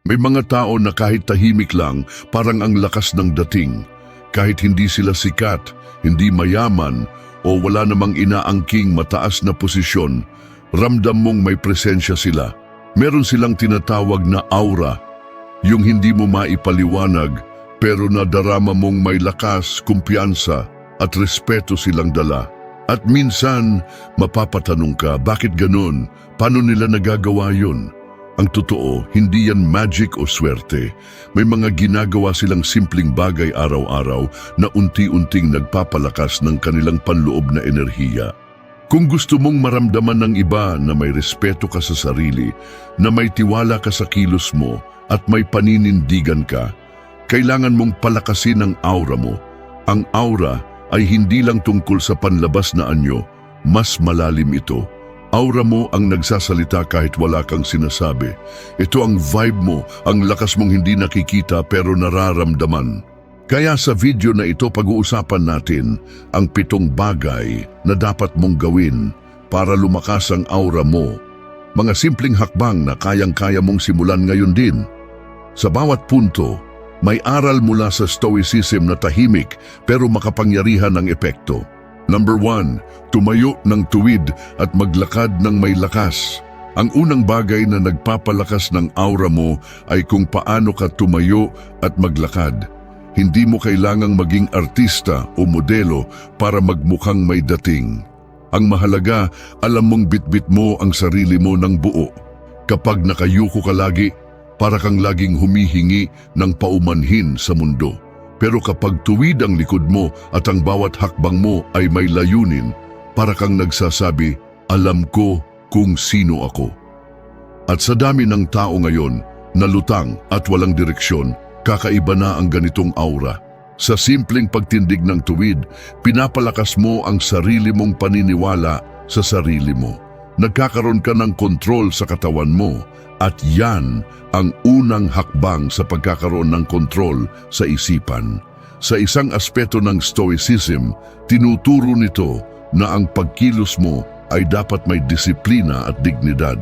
May mga tao na kahit tahimik lang, parang ang lakas ng dating. Kahit hindi sila sikat, hindi mayaman, o wala namang inaangking mataas na posisyon, ramdam mong may presensya sila. Meron silang tinatawag na aura, yung hindi mo maipaliwanag, pero nadarama mong may lakas, kumpiyansa, at respeto silang dala. At minsan, mapapatanong ka, bakit ganun? Paano nila nagagawa yun? Ang totoo, hindi yan magic o swerte. May mga ginagawa silang simpleng bagay araw-araw na unti-unting nagpapalakas ng kanilang panloob na enerhiya. Kung gusto mong maramdaman ng iba na may respeto ka sa sarili, na may tiwala ka sa kilos mo at may paninindigan ka, kailangan mong palakasin ang aura mo. Ang aura ay hindi lang tungkol sa panlabas na anyo, mas malalim ito. Aura mo ang nagsasalita kahit wala kang sinasabi. Ito ang vibe mo, ang lakas mong hindi nakikita pero nararamdaman. Kaya sa video na ito pag-uusapan natin ang 7 bagay na dapat mong gawin para lumakas ang aura mo. Mga simpleng hakbang na kayang-kaya mong simulan ngayon din. Sa bawat punto, may aral mula sa Stoicism na tahimik pero makapangyarihan ang epekto. Number 1, tumayo ng tuwid at maglakad ng may lakas. Ang unang bagay na nagpapalakas ng aura mo ay kung paano ka tumayo at maglakad. Hindi mo kailangang maging artista o modelo para magmukhang may dating. Ang mahalaga, alam mong bitbit mo ang sarili mo ng buo. Kapag nakayuko ka lagi, para kang laging humihingi ng paumanhin sa mundo. Pero kapag tuwid ang likod mo at ang bawat hakbang mo ay may layunin, para kang nagsasabi, alam ko kung sino ako. At sa dami ng tao ngayon, nalutang at walang direksyon, kakaiba na ang ganitong aura. Sa simpleng pagtindig ng tuwid, pinapalakas mo ang sarili mong paniniwala sa sarili mo. Nagkakaroon ka ng kontrol sa katawan mo at yan ang unang hakbang sa pagkakaroon ng kontrol sa isipan. Sa isang aspeto ng Stoicism, tinuturo nito na ang pagkilos mo ay dapat may disiplina at dignidad.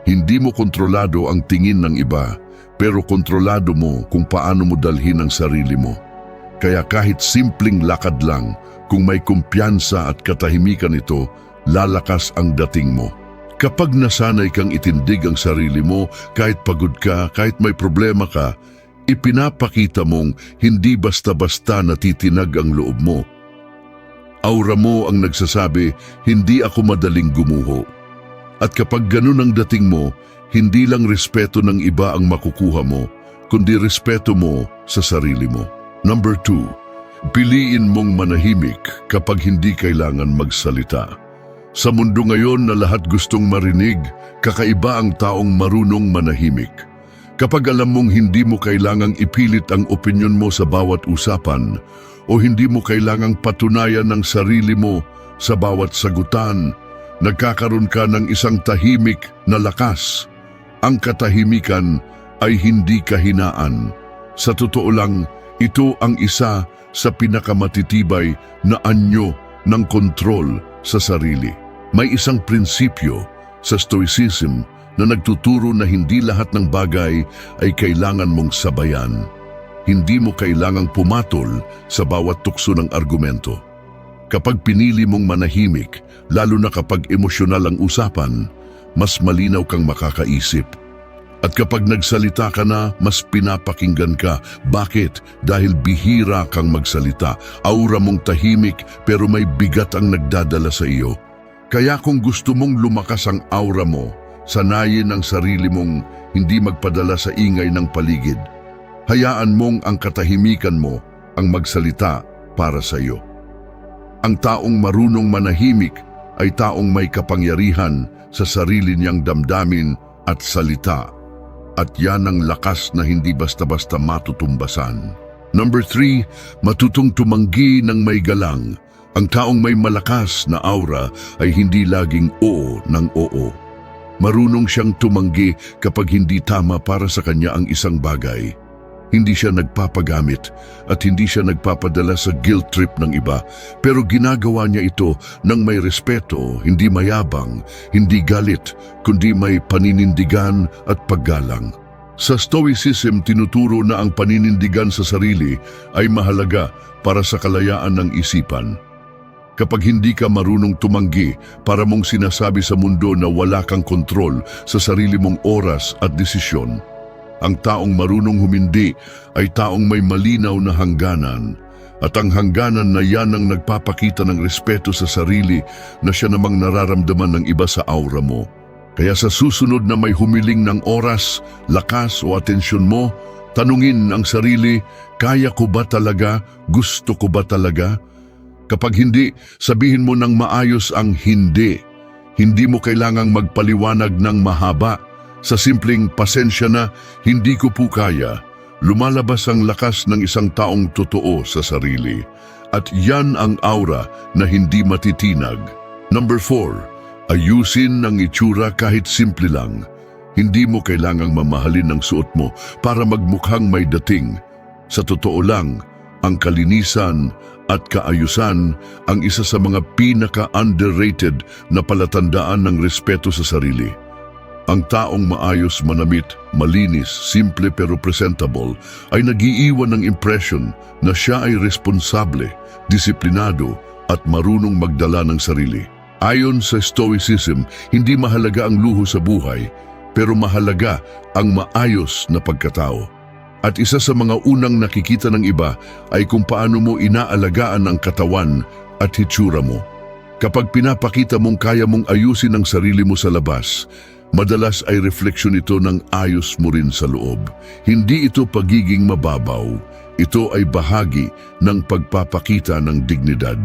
Hindi mo kontrolado ang tingin ng iba, pero kontrolado mo kung paano mo dalhin ang sarili mo. Kaya kahit simpleng lakad lang, kung may kumpiyansa at katahimikan ito, lalakas ang dating mo. Kapag nasanay kang itindig ang sarili mo, kahit pagod ka, kahit may problema ka, ipinapakita mong hindi basta-basta natitinag ang loob mo. Aura mo ang nagsasabi, hindi ako madaling gumuho. At kapag ganun ang dating mo, hindi lang respeto ng iba ang makukuha mo, kundi respeto mo sa sarili mo. Number 2, piliin mong manahimik kapag hindi kailangan magsalita. Sa mundo ngayon na lahat gustong marinig, kakaiba ang taong marunong manahimik. Kapag alam mong hindi mo kailangang ipilit ang opinyon mo sa bawat usapan o hindi mo kailangang patunayan ng sarili mo sa bawat sagutan, nagkakaroon ka ng isang tahimik na lakas. Ang katahimikan ay hindi kahinaan. Sa totoo lang, ito ang isa sa pinakamatitibay na anyo ng kontrol sa sarili. May isang prinsipyo sa Stoicism na nagtuturo na hindi lahat ng bagay ay kailangan mong sabayan. Hindi mo kailangang pumatol sa bawat tukso ng argumento. Kapag pinili mong manahimik, lalo na kapag emosyonal ang usapan, mas malinaw kang makakaisip. At kapag nagsalita ka na, mas pinapakinggan ka. Bakit? Dahil bihira kang magsalita. Aura mong tahimik pero may bigat ang nagdadala sa iyo. Kaya kung gusto mong lumakas ang aura mo, sanayin ang sarili mong hindi magpadala sa ingay ng paligid. Hayaan mong ang katahimikan mo ang magsalita para sa iyo. Ang taong marunong manahimik ay taong may kapangyarihan sa sarili niyang damdamin at salita. At yan ang lakas na hindi basta-basta matutumbasan. Number 3, matutong tumanggi ng may galang. Ang taong may malakas na aura ay hindi laging oo ng oo. Marunong siyang tumanggi kapag hindi tama para sa kanya ang isang bagay. Hindi siya nagpapagamit at hindi siya nagpapadala sa guilt trip ng iba, pero ginagawa niya ito ng may respeto, hindi mayabang, hindi galit, kundi may paninindigan at paggalang. Sa Stoicism, tinuturo na ang paninindigan sa sarili ay mahalaga para sa kalayaan ng isipan. Kapag hindi ka marunong tumanggi, para mong sinasabi sa mundo na wala kang kontrol sa sarili mong oras at desisyon. Ang taong marunong humindi ay taong may malinaw na hangganan. At ang hangganan na yan ang nagpapakita ng respeto sa sarili na siya namang nararamdaman ng iba sa aura mo. Kaya sa susunod na may humiling ng oras, lakas o atensyon mo, tanungin ang sarili, kaya ko ba talaga? Gusto ko ba talaga? Kapag hindi, sabihin mo ng maayos ang hindi. Hindi mo kailangang magpaliwanag ng mahaba. Sa simpleng pasensya na, hindi ko po kaya. Lumalabas ang lakas ng isang taong totoo sa sarili. At yan ang aura na hindi matitinag. Number 4, ayusin ang itsura kahit simple lang. Hindi mo kailangang mamahalin ang suot mo para magmukhang may dating. Sa totoo lang, ang kalinisan at kaayusan ang isa sa mga pinaka-underrated na palatandaan ng respeto sa sarili. Ang taong maayos, manamit, malinis, simple pero presentable ay nag-iiwan ng impression na siya ay responsable, disiplinado at marunong magdala ng sarili. Ayon sa Stoicism, hindi mahalaga ang luho sa buhay, pero mahalaga ang maayos na pagkatao. At isa sa mga unang nakikita ng iba ay kung paano mo inaalagaan ang katawan at hitsura mo. Kapag pinapakita mong kaya mong ayusin ang sarili mo sa labas, madalas ay refleksyon ito ng ayos mo rin sa loob. Hindi ito pagiging mababaw, ito ay bahagi ng pagpapakita ng dignidad.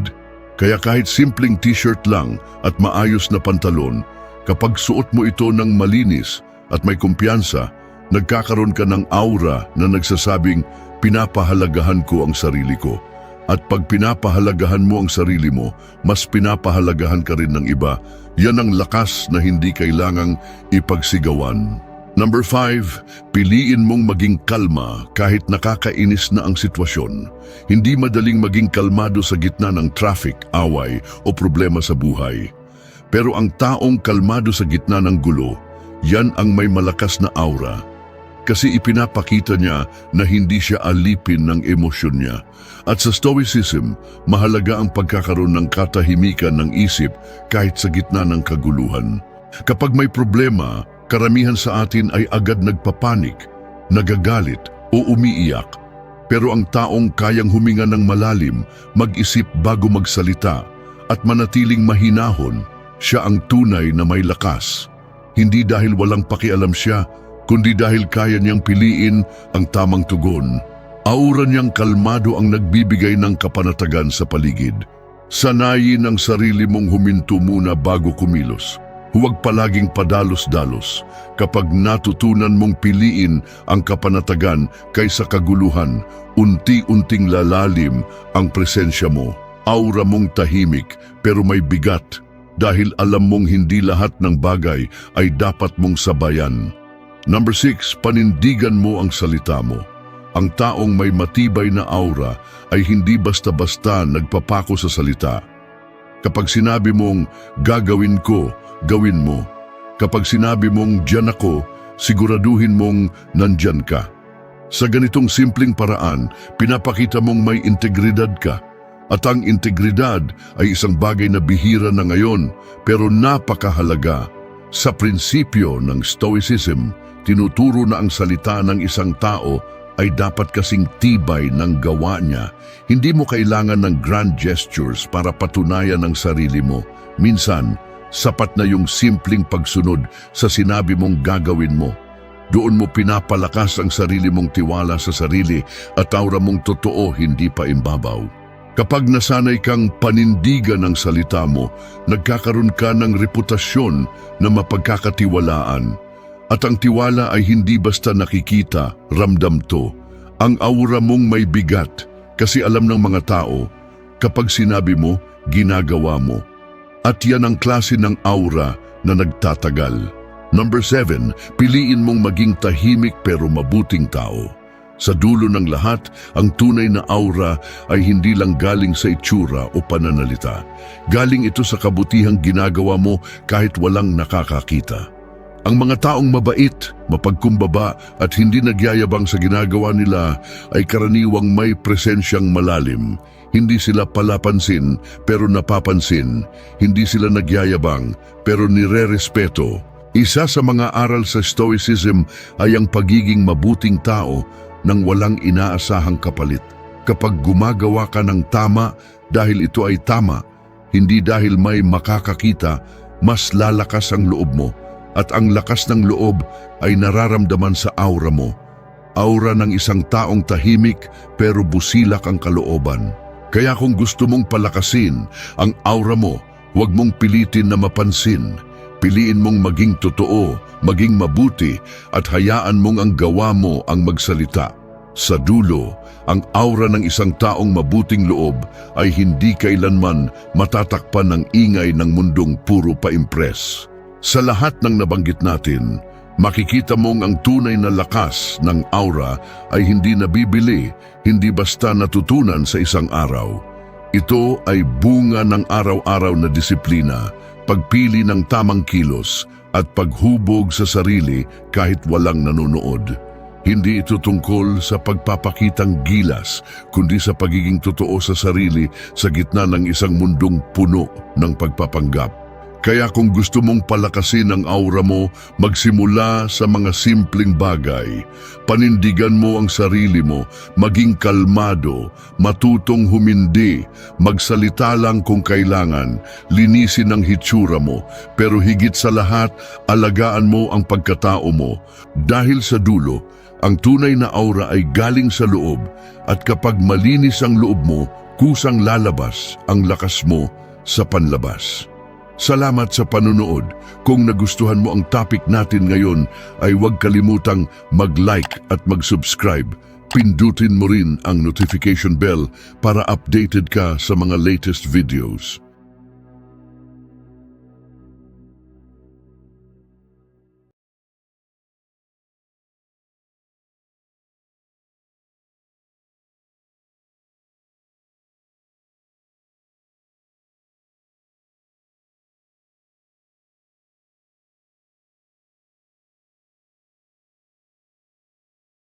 Kaya kahit simpleng t-shirt lang at maayos na pantalon, kapag suot mo ito ng malinis at may kumpiyansa, nagkakaroon ka ng aura na nagsasabing, pinapahalagahan ko ang sarili ko. At pag pinapahalagahan mo ang sarili mo, mas pinapahalagahan ka rin ng iba. Yan ang lakas na hindi kailangang ipagsigawan. Number 5, piliin mong maging kalma kahit nakakainis na ang sitwasyon. Hindi madaling maging kalmado sa gitna ng traffic, away o problema sa buhay. Pero ang taong kalmado sa gitna ng gulo, yan ang may malakas na aura. Kasi ipinapakita niya na hindi siya alipin ng emosyon niya. At sa Stoicism, mahalaga ang pagkakaroon ng katahimikan ng isip kahit sa gitna ng kaguluhan. Kapag may problema, karamihan sa atin ay agad nagpapanik, nagagalit o umiiyak. Pero ang taong kayang huminga ng malalim, mag-isip bago magsalita at manatiling mahinahon, siya ang tunay na may lakas. Hindi dahil walang pakialam siya, kundi dahil kaya niyang piliin ang tamang tugon. Aura niyang kalmado ang nagbibigay ng kapanatagan sa paligid. Sanayin ang sarili mong huminto muna bago kumilos. Huwag palaging padalos-dalos. Kapag natutunan mong piliin ang kapanatagan kaysa kaguluhan, unti-unting lalalim ang presensya mo. Aura mong tahimik pero may bigat dahil alam mong hindi lahat ng bagay ay dapat mong sabayan. Number 6, panindigan mo ang salita mo. Ang taong may matibay na aura ay hindi basta-basta nagpapako sa salita. Kapag sinabi mong gagawin ko, gawin mo. Kapag sinabi mong diyan ako, siguraduhin mong nandyan ka. Sa ganitong simpleng paraan, pinapakita mong may integridad ka. At ang integridad ay isang bagay na bihira na ngayon pero napakahalaga. Sa prinsipyo ng Stoicism, tinuturo na ang salita ng isang tao ay dapat kasing tibay ng gawa niya. Hindi mo kailangan ng grand gestures para patunayan ang sarili mo. Minsan, sapat na yung simpleng pagsunod sa sinabi mong gagawin mo. Doon mo pinapalakas ang sarili mong tiwala sa sarili at aura mong totoo, hindi pa imbabaw. Kapag nasanay kang panindigan ng salita mo, nagkakaroon ka ng reputasyon na mapagkakatiwalaan. At ang tiwala ay hindi basta nakikita, ramdam to. Ang aura mong may bigat kasi alam ng mga tao, kapag sinabi mo, ginagawa mo. At yan ang klase ng aura na nagtatagal. Number 7, piliin mong maging tahimik pero mabuting tao. Sa dulo ng lahat, ang tunay na aura ay hindi lang galing sa itsura o pananalita. Galing ito sa kabutihang ginagawa mo kahit walang nakakakita. Ang mga taong mabait, mapagkumbaba at hindi nagyayabang sa ginagawa nila ay karaniwang may presensyang malalim. Hindi sila palapansin pero napapansin. Hindi sila nagyayabang pero nirerespeto. Isa sa mga aral sa Stoicism ay ang pagiging mabuting tao nang walang inaasahang kapalit. Kapag gumagawa ka ng tama dahil ito ay tama, hindi dahil may makakakita, mas lalakas ang loob mo. At ang lakas ng loob ay nararamdaman sa aura mo. Aura ng isang taong tahimik pero busilak ang kalooban. Kaya kung gusto mong palakasin ang aura mo, huwag mong pilitin na mapansin. Piliin mong maging totoo, maging mabuti at hayaan mong ang gawa mo ang magsalita. Sa dulo, ang aura ng isang taong mabuting loob ay hindi kailanman matatakpan ng ingay ng mundong puro pa-impress. Sa lahat ng nabanggit natin, makikita mong ang tunay na lakas ng aura ay hindi nabibili, hindi basta natutunan sa isang araw. Ito ay bunga ng araw-araw na disiplina, pagpili ng tamang kilos at paghubog sa sarili kahit walang nanonood. Hindi ito tungkol sa pagpapakitang gilas, kundi sa pagiging totoo sa sarili sa gitna ng isang mundong puno ng pagpapanggap. Kaya kung gusto mong palakasin ang aura mo, magsimula sa mga simpleng bagay. Panindigan mo ang sarili mo, maging kalmado, matutong humindi, magsalita lang kung kailangan, linisin ang hitsura mo, pero higit sa lahat, alagaan mo ang pagkatao mo. Dahil sa dulo, ang tunay na aura ay galing sa loob at kapag malinis ang loob mo, kusang lalabas ang lakas mo sa panlabas. Salamat sa panunood. Kung nagustuhan mo ang topic natin ngayon ay huwag kalimutang mag-like at mag-subscribe. Pindutin mo rin ang notification bell para updated ka sa mga latest videos.